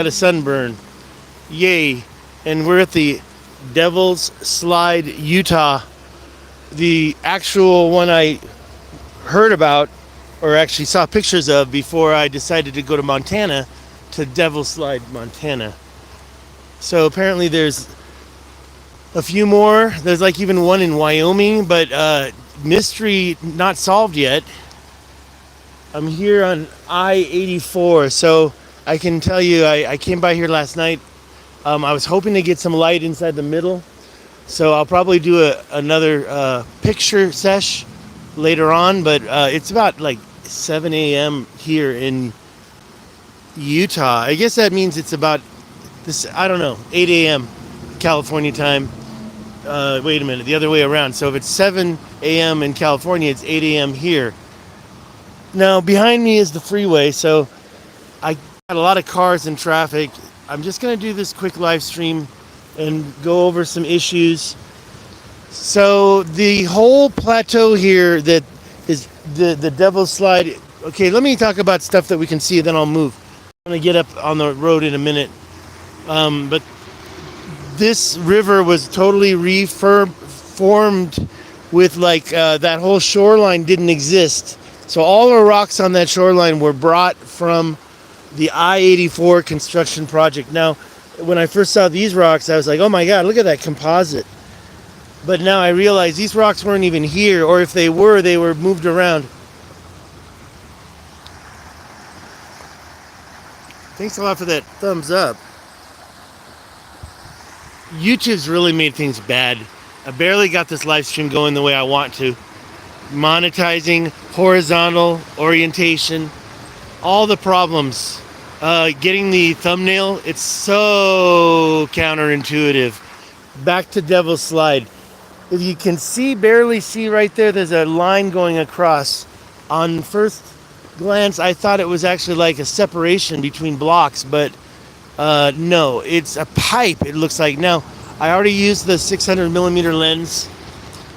got a sunburn. Yay. And we're at the Devil's Slide, Utah. The actual one I heard about, or actually saw pictures of before I decided to go to Montana, to Devil's Slide, Montana. So apparently there's a few more. There's like even one in Wyoming, but mystery not solved yet. I'm here on I-84, so I can tell you I came by here last night. I was hoping to get some light inside the middle, so I'll probably do another picture sesh later on, but it's about like 7 a.m. here in Utah. I guess that means it's about this, I don't know, 8 a.m. California time. Wait a minute, the other way around. So if it's 7 a.m. in California, it's 8 a.m. here. Now, behind me is the freeway, so I got a lot of cars and traffic. I'm just going to do this quick live stream and go over some issues. So the whole plateau here that is the Devil's Slide. Okay, let me talk about stuff that we can see, then I'll move. I'm going to get up on the road in a minute. But this river was totally reformed with like that whole shoreline didn't exist. So all the rocks on that shoreline were brought from the I-84 construction project. Now, when I first saw these rocks, I was like, oh my God, look at that composite. But now I realize these rocks weren't even here, or if they were moved around. Thanks a lot for that thumbs up. YouTube's really made things bad. I barely got this live stream going the way I want to. Monetizing, horizontal orientation, all the problems. Getting the thumbnail, it's so counterintuitive. Back to Devil's Slide. If you can barely see right there, there's a line going across. On first glance, I thought it was actually like a separation between blocks, but no, it's a pipe, it looks like. Now, I already used the 600 millimeter lens,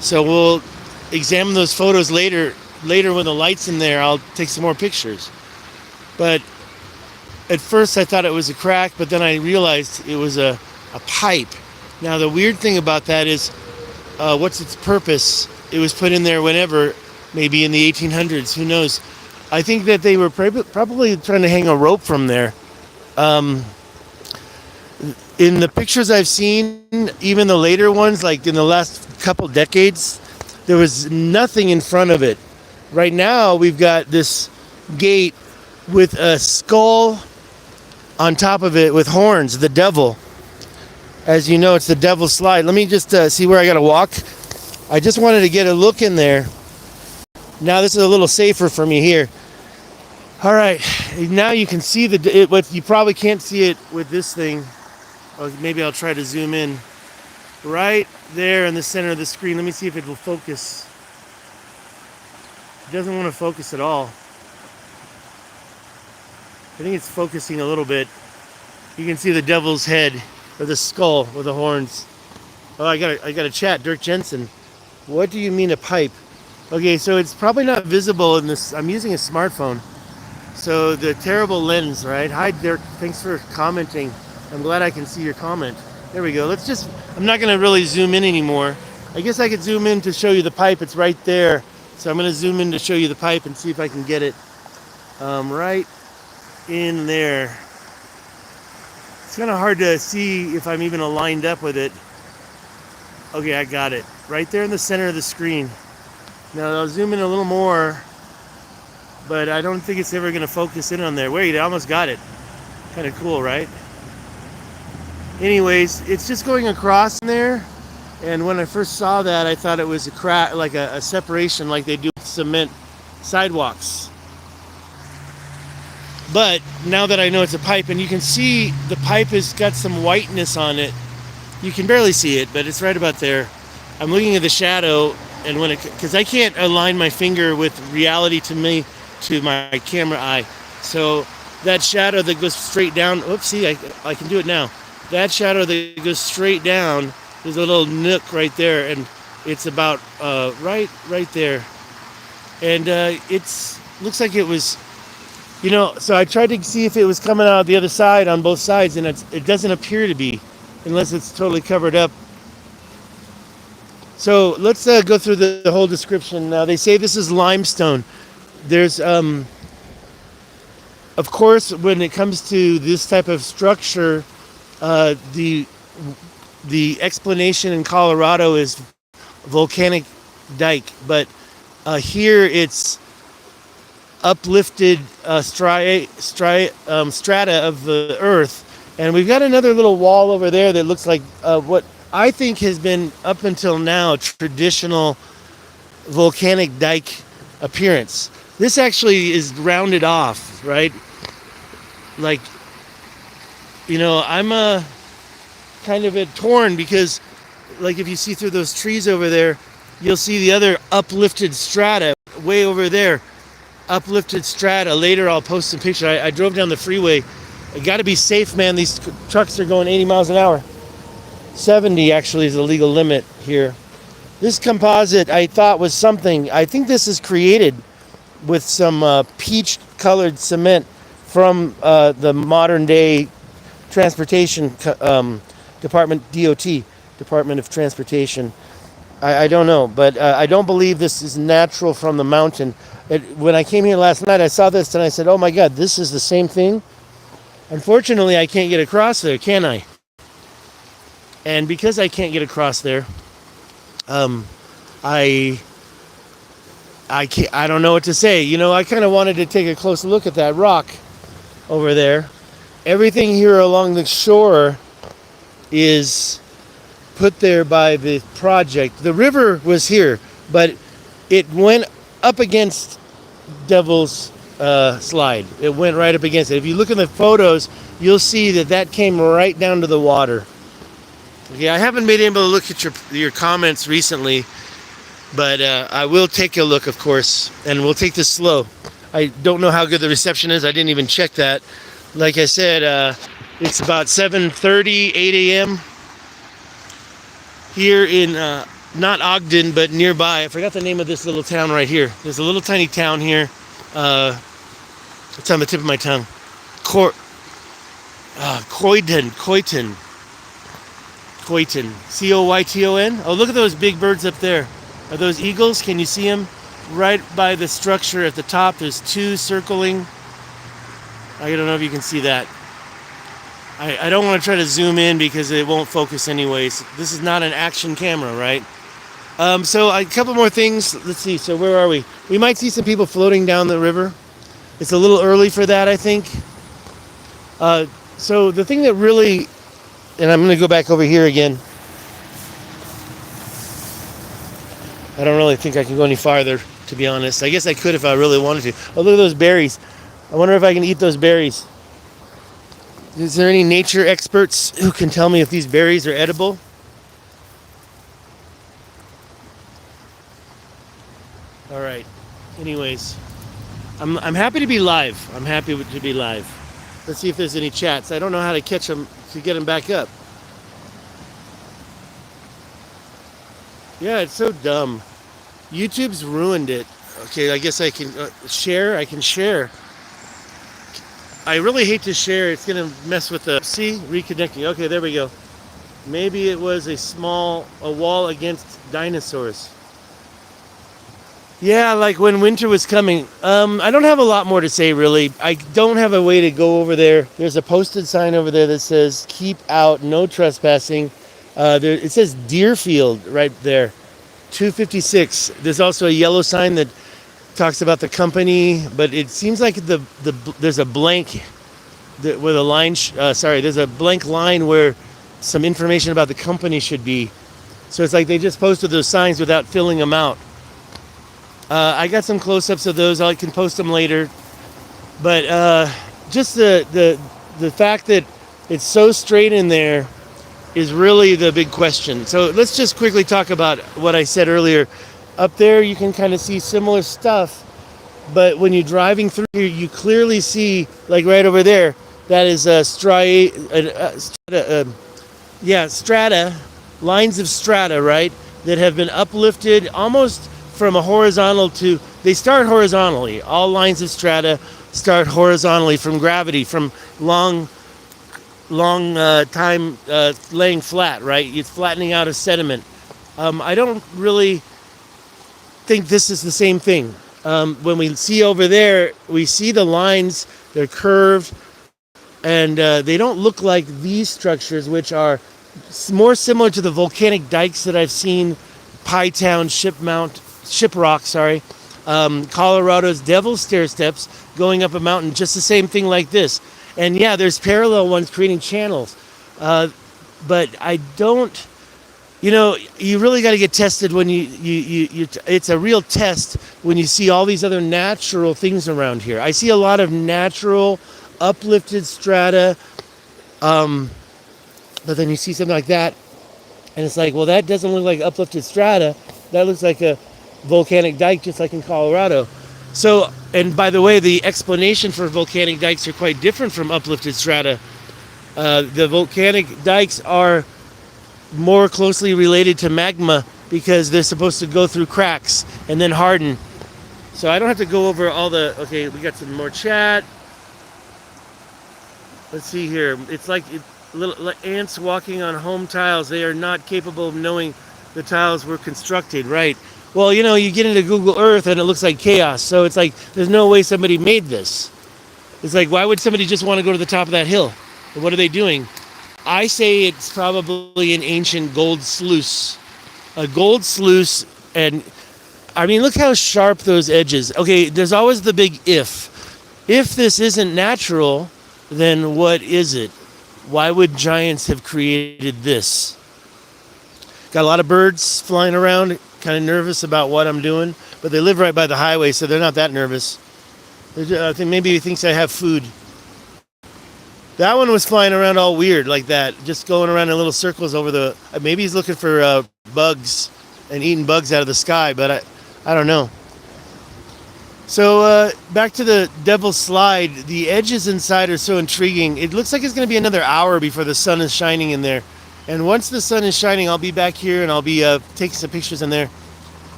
so we'll examine those photos later when the light's in there. I'll take some more pictures. But at first I thought it was a crack, but then I realized it was a pipe. Now the weird thing about that is, what's its purpose? It was put in there whenever, maybe in the 1800s, who knows. I think that they were probably trying to hang a rope from there. In the pictures I've seen, even the later ones, like in the last couple decades, there was nothing in front of it. Right now, we've got this gate with a skull on top of it with horns, the devil. As you know, it's the Devil's Slide. Let me just see where I gotta walk. I just wanted to get a look in there. Now this is a little safer for me here. All right, now you can see what you probably can't see it with this thing. Or maybe I'll try to zoom in. Right there in the center of the screen. Let me see if it will focus. It doesn't want to focus at all. I think it's focusing a little bit. You can see the devil's head, or the skull with the horns. Oh, I got a chat, Dirk Jensen. What do you mean a pipe? Okay, so it's probably not visible in this. I'm using a smartphone. So the terrible lens, right? Hi, Dirk. Thanks for commenting. I'm glad I can see your comment. There we go. I'm not going to really zoom in anymore. I guess I could zoom in to show you the pipe. It's right there. So I'm going to zoom in to show you the pipe and see if I can get it right in there. It's kind of hard to see if I'm even aligned up with it. Okay, I got it. Right there in the center of the screen. Now I'll zoom in a little more, but I don't think it's ever going to focus in on there. Wait, I almost got it. Kind of cool, right? Anyways, it's just going across in there, and when I first saw that, I thought it was a crack, like a separation, like they do with cement sidewalks. But now that I know it's a pipe, and you can see the pipe has got some whiteness on it. You can barely see it, but it's right about there. I'm looking at the shadow, and because I can't align my finger with reality to my camera eye, so that shadow that goes straight down. Oopsie, I can do it now. That shadow that goes straight down, there's a little nook right there, and it's about right there. And it looks like it was So I tried to see if it was coming out the other side on both sides, and it doesn't appear to be, unless it's totally covered up. So let's go through the whole description. Now they say this is limestone. There's, of course, when it comes to this type of structure, the explanation in Colorado is volcanic dike, but here it's uplifted strata of the earth. And we've got another little wall over there that looks like what I think has been up until now traditional volcanic dike appearance. This actually is rounded off, right? Like, I'm kind of torn because, like, if you see through those trees over there, you'll see the other uplifted strata way over there. Uplifted strata. Later I'll post some pictures. I drove down the freeway. I got to be safe, man. These trucks are going 80 miles an hour. 70 actually is the legal limit here. This composite I thought was something. I think this is created with some peach colored cement from the modern day transportation department, DOT, Department of Transportation. I don't know, but I don't believe this is natural from the mountain. When I came here last night, I saw this and I said, oh my God, this is the same thing. Unfortunately, I can't get across there, can I? And because I can't get across there, I don't know what to say. I kind of wanted to take a close look at that rock over there. Everything here along the shore is put there by the project. The river was here, but it went up against Devil's Slide. It went right up against it. If you look in the photos, you'll see that came right down to the water. Okay, I haven't been able to look at your comments recently, but I will take a look, of course, and we'll take this slow. I don't know how good the reception is. I didn't even check that. Like I said, it's about 7:30, 8 a.m. here in not Ogden, but nearby. I forgot the name of this little town right here. There's a little tiny town here. It's on the tip of my tongue. Coyton. Coyton. Coyton. Oh, look at those big birds up there. Are those eagles? Can you see them? Right by the structure at the top, there's two circling. I don't know if you can see that. I don't want to try to zoom in because it won't focus anyways. This is not an action camera, right? So a couple more things. Let's see. So where are we? We might see some people floating down the river. It's a little early for that, I think. So the thing that really, and I'm going to go back over here again. I don't really think I can go any farther, to be honest. I guess I could if I really wanted to. Oh, look at those berries. I wonder if I can eat those berries. Is there any nature experts who can tell me if these berries are edible? All right. Anyways, I'm happy to be live. I'm happy to be live. Let's see if there's any chats. I don't know how to catch them to get them back up. Yeah, it's so dumb. YouTube's ruined it. Okay, I guess I can share. I can share. I really hate to share. It's going to mess with the... See? Reconnecting. Okay, there we go. Maybe it was a wall against dinosaurs. Yeah, like when winter was coming. I don't have a lot more to say, really. I don't have a way to go over there. There's a posted sign over there that says, keep out, no trespassing. It says Deerfield right there, 256. There's also a yellow sign that talks about the company, but it seems like there's a blank where the line. There's a blank line where some information about the company should be. So it's like they just posted those signs without filling them out. I got some close-ups of those. I can post them later. But just the fact that it's so straight in there is really the big question. So let's just quickly talk about what I said earlier. Up there, you can kind of see similar stuff, but when you're driving through here, you clearly see, like right over there, that is strata, lines of strata, right, that have been uplifted almost from a horizontal to, they start horizontally, all lines of strata start horizontally from gravity, from long time laying flat, right? It's flattening out of sediment. I don't really think this is the same thing. When we see over there, we see the lines, they're curved, and they don't look like these structures, which are more similar to the volcanic dikes that I've seen, Pie Town, Shiprock, Colorado's Devil's Stair Steps going up a mountain, just the same thing like this. And yeah, there's parallel ones creating channels. But I don't, you really got to get tested when you it's a real test when you see all these other natural things around here. I see a lot of natural uplifted strata, but then you see something like that, and it's like, well, that doesn't look like uplifted strata. That looks like a volcanic dike, just like in Colorado. So, and by the way, the explanation for volcanic dikes are quite different from uplifted strata. The volcanic dikes are more closely related to magma because they're supposed to go through cracks and then harden. So I don't have to go over all the, okay, we got some more chat. Let's see here. It's like little ants walking on home tiles. They are not capable of knowing the tiles were constructed, right? Well, you get into Google Earth and it looks like chaos. So it's like, there's no way somebody made this. It's like, why would somebody just want to go to the top of that hill? And what are they doing? I say it's probably an ancient gold sluice. A gold sluice, and I mean, look how sharp those edges. Okay, there's always the big if. If this isn't natural, then what is it? Why would giants have created this? Got a lot of birds flying around, kind of nervous about what I'm doing, but they live right by the highway, so they're not that nervous. I think maybe he thinks I have food. That one was flying around all weird like that, just going around in little circles over the... Maybe he's looking for bugs and eating bugs out of the sky, but I don't know. So back to the Devil's Slide. The edges inside are so intriguing. It looks like it's going to be another hour before the sun is shining in there. And once the sun is shining, I'll be back here and I'll be taking some pictures in there.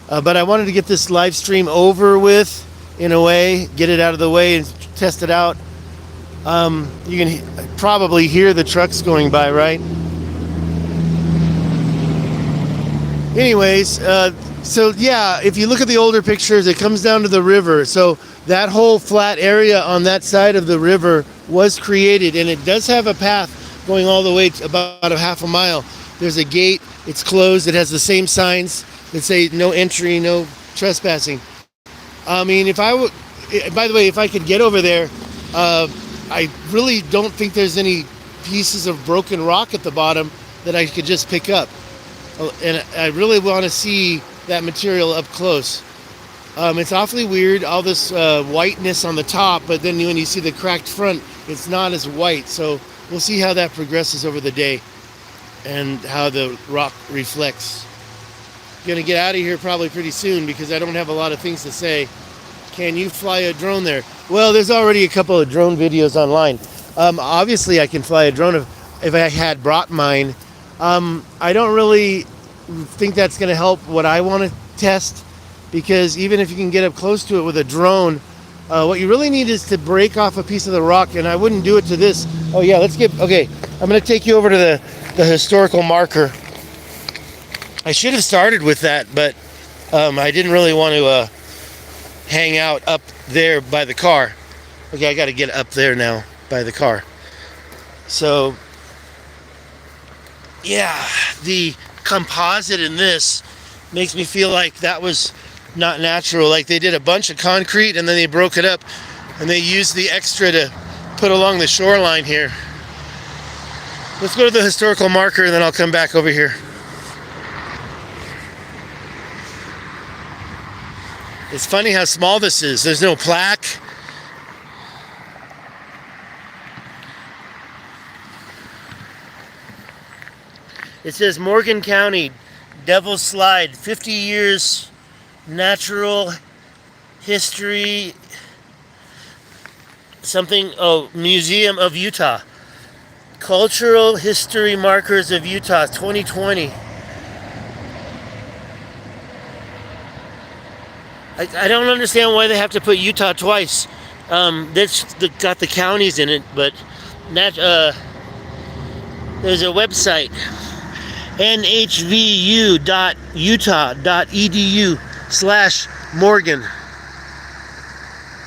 But I wanted to get this live stream over with, in a way, get it out of the way and test it out. You can probably hear the trucks going by, right? Anyways, so yeah, if you look at the older pictures, it comes down to the river. So that whole flat area on that side of the river was created, and it does have a path going all the way to about a half a mile. There's a gate, it's closed, it has the same signs that say no entry, no trespassing. I mean, by the way, if I could get over there, I really don't think there's any pieces of broken rock at the bottom that I could just pick up. And I really want to see that material up close. It's awfully weird, all this whiteness on the top, but then when you see the cracked front, it's not as white. So we'll see how that progresses over the day and how the rock reflects. Gonna get out of here probably pretty soon because I don't have a lot of things to say. Can you fly a drone there? Well, there's already a couple of drone videos online. Obviously, I can fly a drone if I had brought mine. I don't really think that's going to help what I want to test, because even if you can get up close to it with a drone, what you really need is to break off a piece of the rock, and I wouldn't do it to this. Oh yeah, okay, I'm going to take you over to the historical marker. I should have started with that, but I didn't really want to hang out up there by the car. Okay, I got to get up there now by the car. So yeah, the composite in this makes me feel like that was not natural. Like they did a bunch of concrete and then they broke it up and they used the extra to put along the shoreline here. Let's go to the historical marker and then I'll come back over here. It's funny how small this is. There's no plaque. It says Morgan County, Devil's Slide, 50 years natural history, Museum of Utah. Cultural History Markers of Utah, 2020. I don't understand why they have to put Utah twice. That's got the counties in it, but that there's a website, nhvu.utah.edu/Morgan.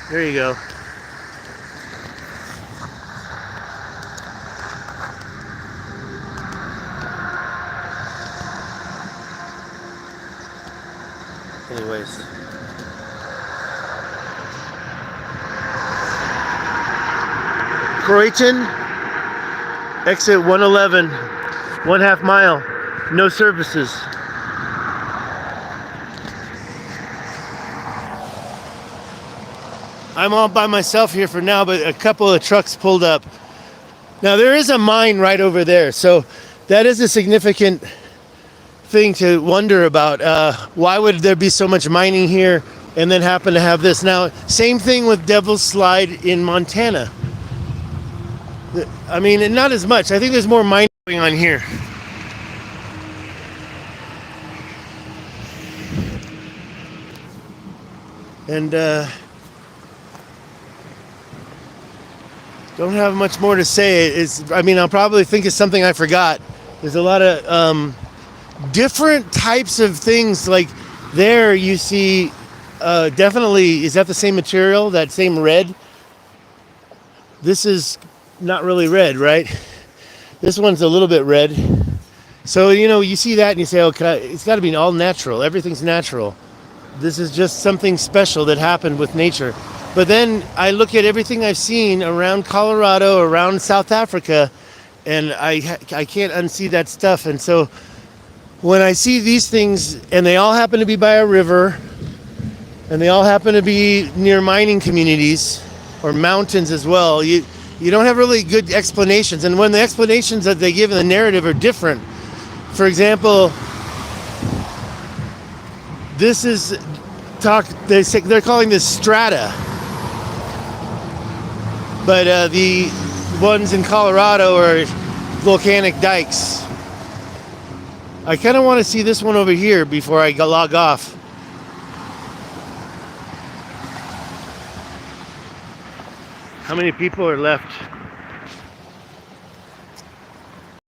There you go. Anyways. Croydon, exit 111, 1/2 mile, no services. I'm all by myself here for now, but a couple of trucks pulled up. Now there is a mine right over there, so that is a significant thing to wonder about. Why would there be so much mining here and then happen to have this? Now, same thing with Devil's Slide in Montana. I mean, not as much. I think there's more mining going on here. And don't have much more to say. I'll probably think it's something I forgot. There's a lot of different types of things. Like there you see, definitely, is that the same material, that same red? This is not really red, right? This one's a little bit red. So, you see that and you say, okay, it's got to be all natural. Everything's natural. This is just something special that happened with nature. But then I look at everything I've seen around Colorado, around South Africa, and I can't unsee that stuff. And so when I see these things, and they all happen to be by a river, and they all happen to be near mining communities or mountains as well, you don't have really good explanations. And when the explanations that they give in the narrative are different, for example, this is they're calling this strata, but the ones in Colorado are volcanic dikes. I kind of want to see this one over here before I log off. How many people are left?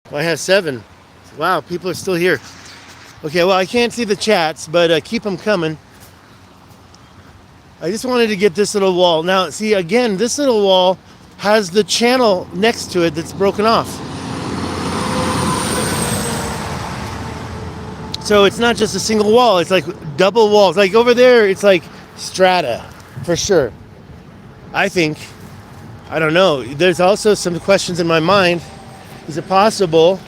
Well, I have 7. Wow, people are still here. Okay, well, I can't see the chats, but keep them coming. I just wanted to get this little wall. Now, see, again, this little wall has the channel next to it that's broken off. So it's not just a single wall, it's like double walls. Like over there, it's like strata, for sure. I think. I don't know. There's also some questions in my mind. Is it possible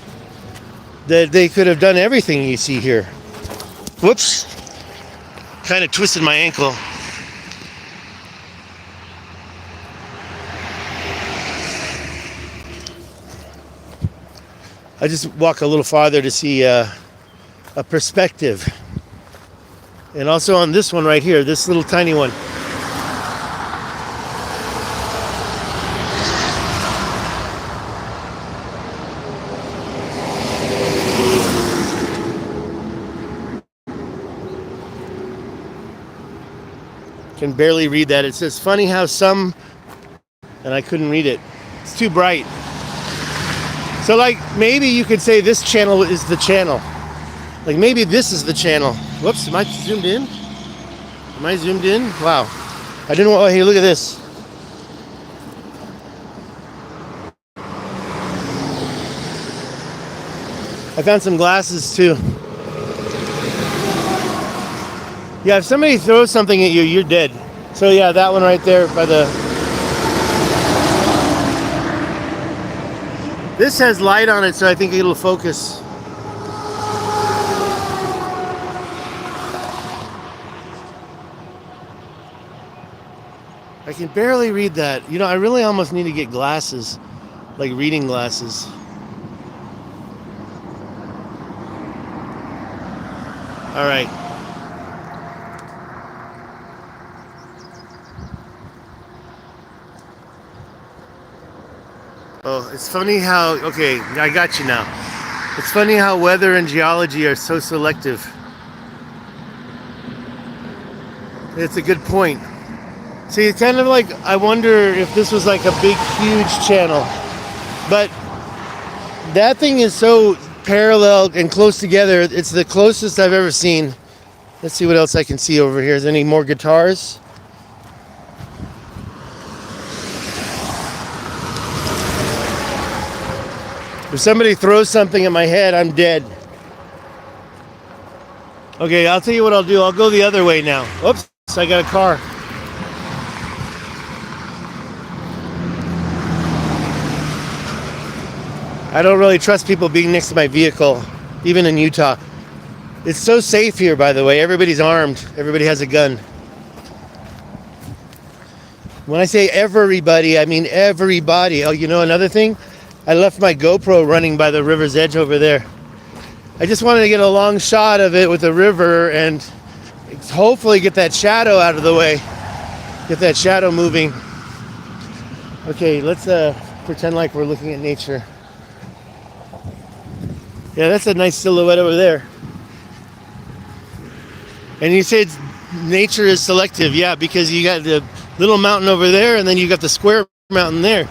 that they could have done everything you see here? Whoops. Kind of twisted my ankle. I just walk a little farther to see a perspective. And also on this one right here, this little tiny one. Can barely read that. It says, funny how some, and I couldn't read it. It's too bright. So like maybe you could say this channel is the channel. Like maybe this is the channel. Whoops, am I zoomed in? Am I zoomed in? Wow. I didn't want, oh, hey, look at this. I found some glasses too. Yeah, if somebody throws something at you, you're dead. So yeah, that one right there by the... This has light on it, so I think it'll focus. I can barely read that. I really almost need to get glasses, like reading glasses. All right. Oh, it's funny how, okay, I got you now. It's funny how weather and geology are so selective. It's a good point. See, it's kind of like, I wonder if this was like a big, huge channel. But that thing is so parallel and close together. It's the closest I've ever seen. Let's see what else I can see over here. Is there any more guitars? If somebody throws something at my head, I'm dead. Okay, I'll tell you what I'll do. I'll go the other way now. Oops, I got a car. I don't really trust people being next to my vehicle, even in Utah. It's so safe here, by the way. Everybody's armed. Everybody has a gun. When I say everybody, I mean everybody. Oh, you know another thing? I left my GoPro running by the river's edge over there. I just wanted to get a long shot of it with the river and hopefully get that shadow out of the way. Get that shadow moving. Okay, let's pretend like we're looking at nature. Yeah, that's a nice silhouette over there. And you say nature is selective. Yeah, because you got the little mountain over there and then you got the square mountain there.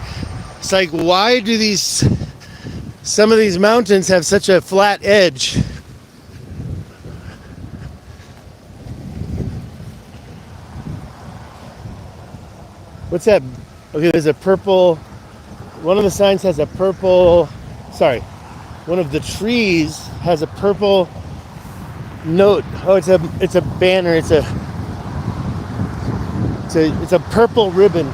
It's like, why do some of these mountains have such a flat edge? What's that? Okay, there's a purple, one of the signs has a purple, one of the trees has a purple note. Oh, it's a banner. It's a purple ribbon.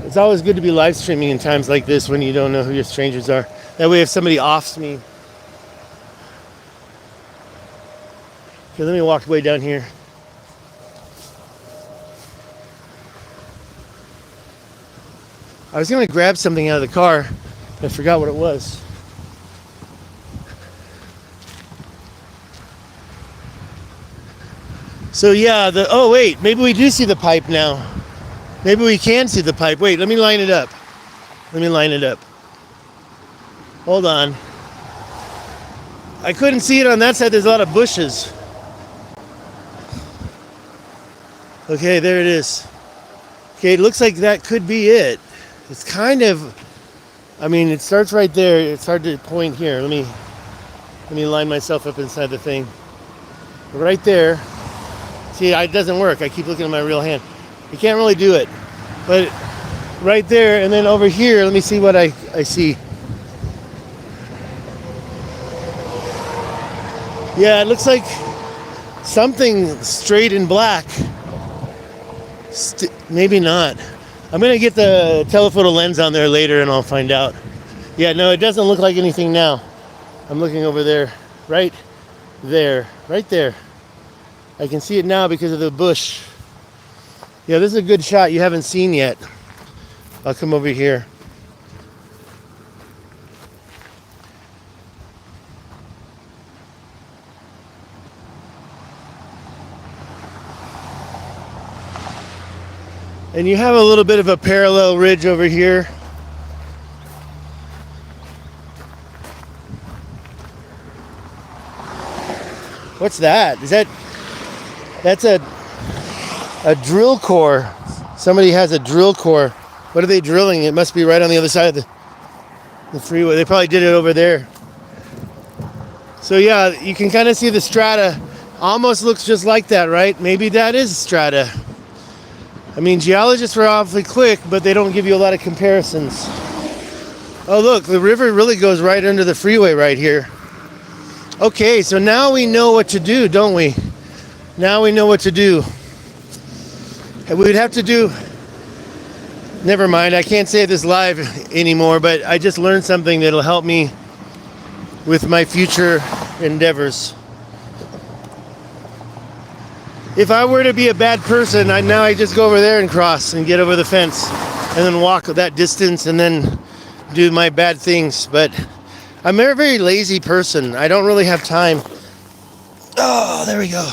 It's always good to be live streaming in times like this when you don't know who your strangers are. That way if somebody offs me. Okay, let me walk way down here. I was going to grab something out of the car. I forgot what it was. So yeah, oh wait, maybe we do see the pipe now. Maybe we can see the pipe. Wait, let me line it up. Hold on. I couldn't see it on that side. There's a lot of bushes. Okay, there it is. Okay, it looks like that could be it. It's kind of, it starts right there. It's hard to point here. Let me line myself up inside the thing. Right there. See, it doesn't work. I keep looking at my real hand. You can't really do it. But right there, and then over here, let me see what I see. Yeah, it looks like something straight and black. Maybe not. I'm going to get the telephoto lens on there later and I'll find out. Yeah, no, it doesn't look like anything now. I'm looking over there. Right there. I can see it now because of the bush. Yeah, this is a good shot you haven't seen yet. I'll come over here. And you have a little bit of a parallel ridge over here. What's that? That's a drill core. Somebody has a drill core. What are they drilling? It must be right on the other side of the freeway. They probably did it over there. So yeah, you can kind of see the strata. Almost looks just like that, right? Maybe that is strata. Geologists are awfully quick, but they don't give you a lot of comparisons. Oh look, the river really goes right under the freeway right here. Okay, so now we know what to do, don't we? Now we know what to do. We would have to do... Never mind, I can't say this live anymore, but I just learned something that'll help me with my future endeavors. If I were to be a bad person, I just go over there and cross and get over the fence and then walk that distance and then do my bad things. But I'm a very lazy person. I don't really have time. Oh, there we go.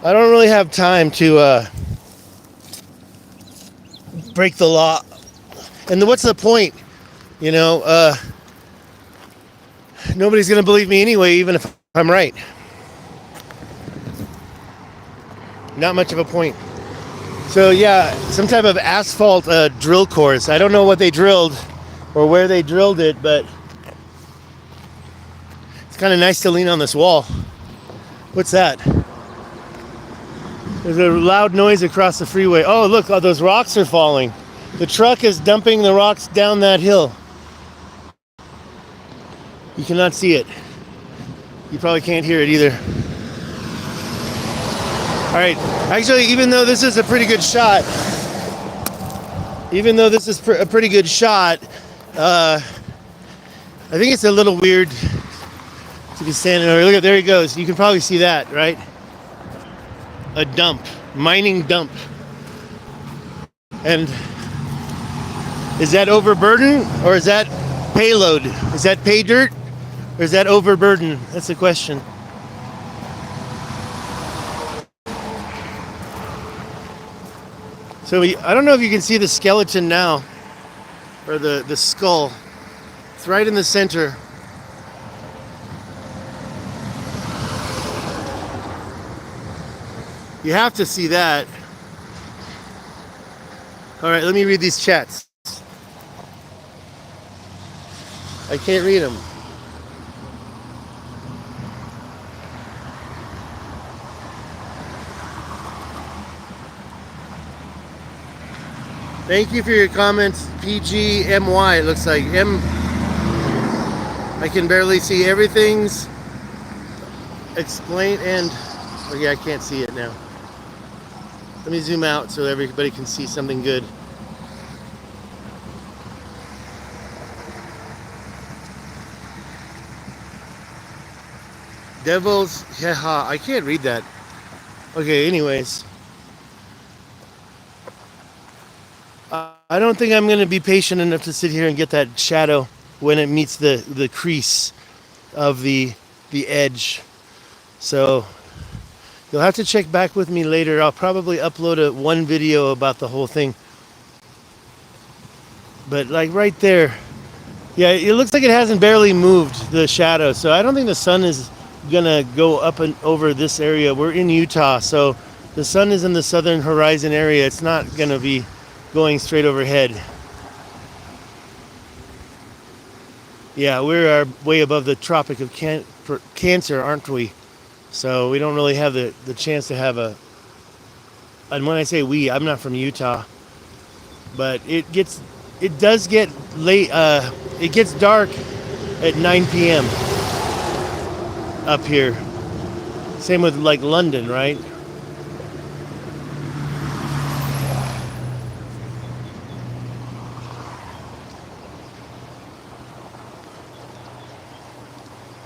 I don't really have time to break the law. And what's the point? Nobody's going to believe me anyway, even if I'm right. not much of a point. So yeah, some type of asphalt drill course. I don't know what they drilled or where they drilled it, but it's kind of nice to lean on this wall. What's that? There's a loud noise across the freeway. Oh, look, oh, those rocks are falling. The truck is dumping the rocks down that hill. You cannot see it. You probably can't hear it either. All right, actually, even though this is a pretty good shot, I think it's a little weird to be standing over. Look at, there he goes. You can probably see that, right? A dump, mining dump. And is that overburden or is that payload? Is that pay dirt or is that overburden? That's the question. So I don't know if you can see the skeleton now, or the skull. It's right in the center. You have to see that. All right, let me read these chats. I can't read them. Thank you for your comments, PGMY. It looks like I can barely see everything's explained and oh yeah, I can't see it now. Let me zoom out so everybody can see something good. Devils, yeah, I can't read that. Okay, anyways. I don't think I'm going to be patient enough to sit here and get that shadow when it meets the crease of the edge. So you'll have to check back with me later. I'll probably upload one video about the whole thing. But like right there, yeah, it looks like it hasn't barely moved, the shadow. So I don't think the sun is gonna go up and over this area. We're in Utah, so the sun is in the southern horizon area. It's not gonna be going straight overhead. Yeah, we're way above the Tropic of Cancer, aren't we? So we don't really have the chance to have a, and when I say we, I'm not from Utah, but it does get late, it gets dark at 9 p.m. up here. Same with like London, right?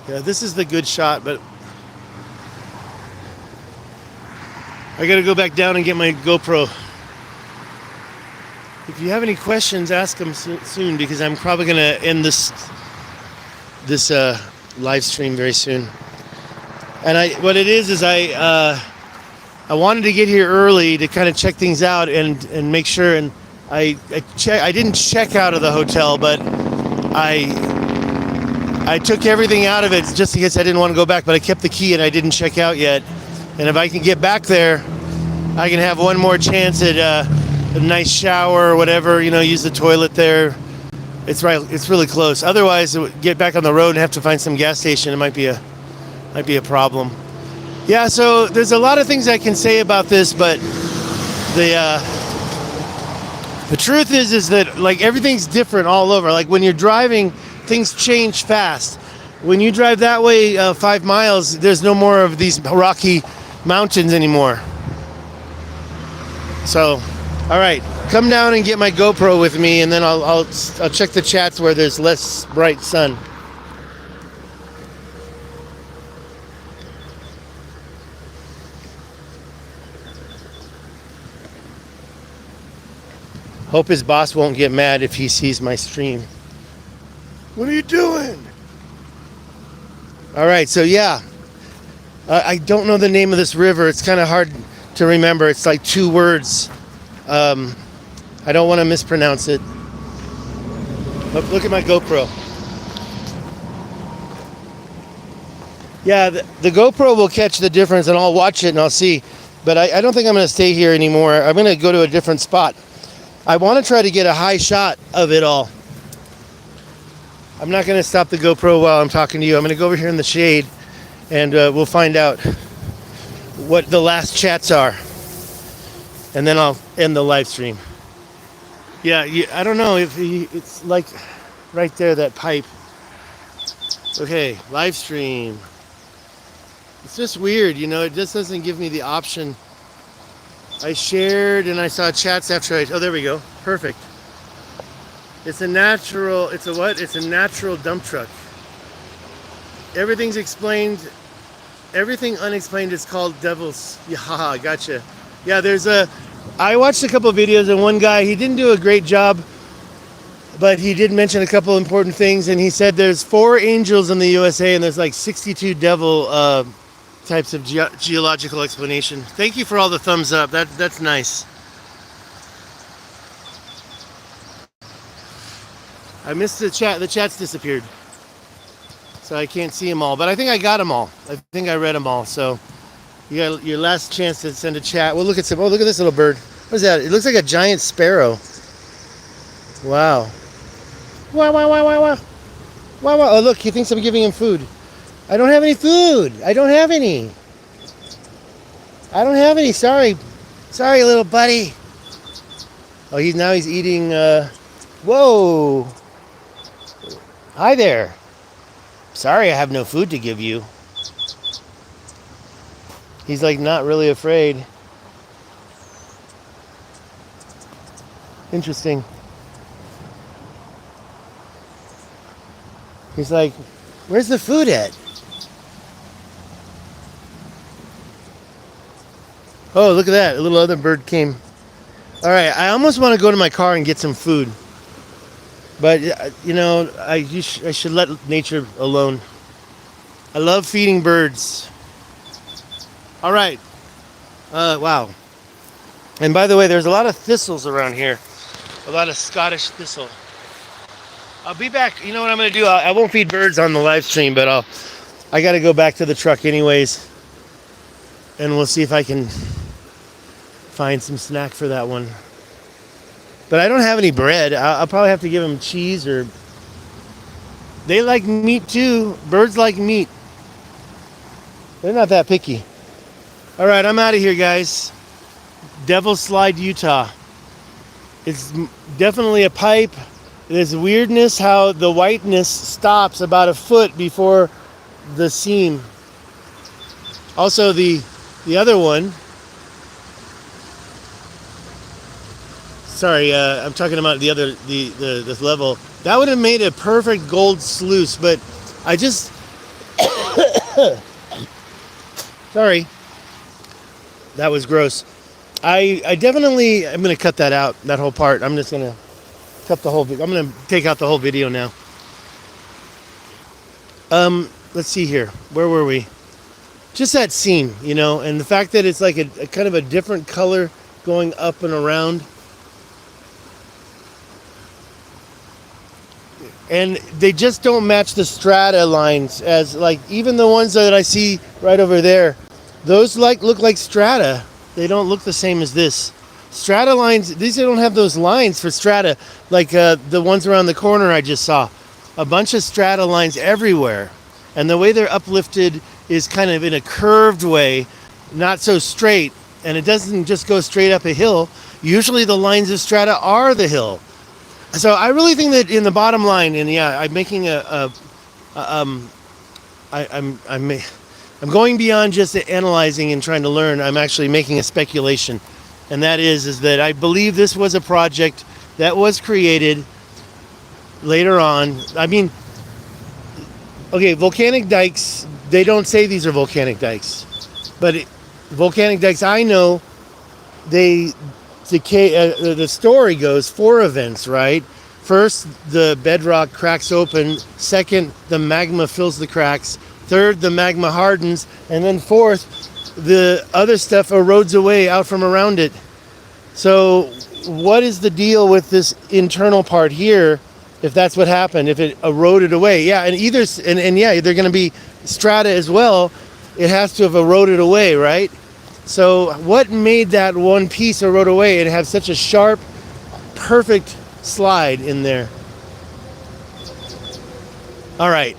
Yeah, this is the good shot, but I gotta go back down and get my GoPro. If you have any questions, ask them soon, because I'm probably gonna end this live stream very soon. And what it is I wanted to get here early to kind of check things out and make sure. And I didn't check out of the hotel, but I took everything out of it just in case I didn't want to go back, but I kept the key and I didn't check out yet. And if I can get back there, I can have one more chance at a nice shower or whatever, use the toilet there. It's really close. Otherwise, get back on the road and have to find some gas station. It might be a problem. Yeah, so there's a lot of things I can say about this, but the truth is that like everything's different all over. Like when you're driving, things change fast. When you drive that way 5 miles, there's no more of these rocky mountains anymore. So, all right, come down and get my GoPro with me, and then I'll check the chats where there's less bright sun. Hope his boss won't get mad if he sees my stream. What are you doing? All right, so yeah, I don't know the name of this river. It's kind of hard to remember. It's like 2 words. I don't want to mispronounce it. Look at my GoPro. Yeah, the GoPro will catch the difference, and I'll watch it and I'll see. But I don't think I'm going to stay here anymore. I'm going to go to a different spot. I want to try to get a high shot of it all. I'm not going to stop the GoPro while I'm talking to you. I'm going to go over here in the shade, and we'll find out what the last chats are. And then I'll end the live stream. Yeah, I don't know if it's like right there, that pipe. Okay, live stream. It's just weird, you know, it just doesn't give me the option. I shared and I saw chats after oh, there we go. Perfect. It's a natural, it's a what? It's a natural dump truck. Everything's explained. Everything unexplained is called devil's. Yeah, gotcha. Yeah, I watched a couple of videos and one guy, he didn't do a great job, but he did mention a couple important things, and he said there's 4 angels in the USA and there's like 62 devil types of geological explanation. Thank you for all the thumbs up. That's nice. I missed the chat. The chat's disappeared, so I can't see them all. But I think I got them all. I think I read them all. So you got your last chance to send a chat. Well, look at some. Oh, look at this little bird. What is that? It looks like a giant sparrow. Wow. Wow, wow, wow, wow, wow. Wow, wow. Oh, look, he thinks I'm giving him food. I don't have any food. I don't have any. I don't have any. Sorry. Sorry, little buddy. Oh, he's eating. Whoa. Hi there. Sorry, I have no food to give you. He's like not really afraid. Interesting. He's like, where's the food at? Oh, look at that. A little other bird came. All right, I almost want to go to my car and get some food. But, you know, I should let nature alone. I love feeding birds. All right. Wow. And by the way, there's a lot of thistles around here. A lot of Scottish thistle. I'll be back. You know what I'm going to do? I won't feed birds on the live stream, but I got to go back to the truck anyways. And we'll see if I can find some snack for that one. But I don't have any bread. I'll probably have to give them cheese or... They like meat too. Birds like meat. They're not that picky. All right, I'm out of here, guys. Devil's Slide, Utah. It's definitely a pipe. There's weirdness how the whiteness stops about a foot before the seam. Also, the other one... Sorry, I'm talking about the other, this level. That would have made a perfect gold sluice, but I just... Sorry. That was gross. I definitely... I'm going to cut that out, that whole part. I'm just going to cut the whole... I'm going to take out the whole video now. Let's see here. Where were we? Just that seam, you know, and the fact that it's like a kind of a different color going up and around. And they just don't match the strata lines as, like, even the ones that I see right over there, those look like strata. They don't look the same as this. Strata lines, these don't have those lines for strata, like the ones around the corner I just saw. A bunch of strata lines everywhere. And the way they're uplifted is kind of in a curved way, not so straight. And it doesn't just go straight up a hill. Usually the lines of strata are the hill. So I really think that in the bottom line, and yeah, I'm making I'm going beyond just analyzing and trying to learn. I'm actually making a speculation, and that is that I believe this was a project that was created later on. I mean, okay, volcanic dikes. They don't say these are volcanic dikes, but volcanic dikes, I know, they decay. The story goes 4 events, right? First, the bedrock cracks open. Second, the magma fills the cracks. Third, the magma hardens. And then fourth, the other stuff erodes away out from around it. So what is the deal with this internal part here, if that's what happened, if it eroded away? Yeah, and yeah, they're going to be strata as well. It has to have eroded away, right? So what made that one piece erode away and have such a sharp, perfect slide in there? All right,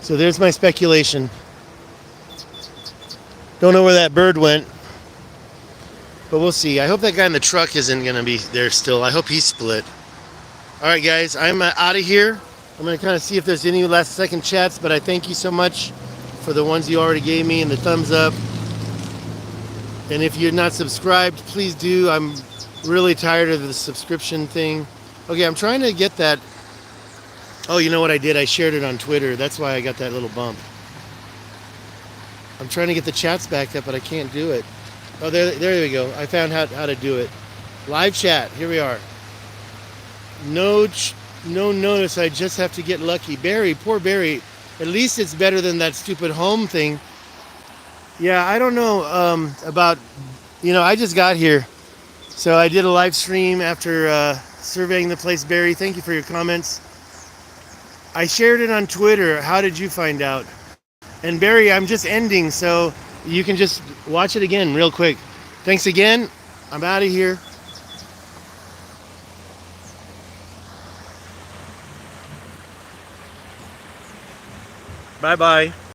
so there's my speculation. Don't know where that bird went, but we'll see. I hope that guy in the truck isn't going to be there still. I hope he's split. All right, guys, I'm out of here. I'm going to kind of see if there's any last second chats, but I thank you so much for the ones you already gave me and the thumbs up. And if you're not subscribed, please do. I'm really tired of the subscription thing. Okay, I'm trying to get that. Oh, you know what I did? I shared it on Twitter. That's why I got that little bump. I'm trying to get the chats back up, but I can't do it. Oh, there we go. I found how to do it. Live chat. Here we are. No notice. I just have to get lucky. Barry, poor Barry. At least it's better than that stupid home thing. Yeah, I don't know about, I just got here. So I did a live stream after surveying the place. Barry, thank you for your comments. I shared it on Twitter. How did you find out? And Barry, I'm just ending, so you can just watch it again real quick. Thanks again. I'm out of here. Bye-bye.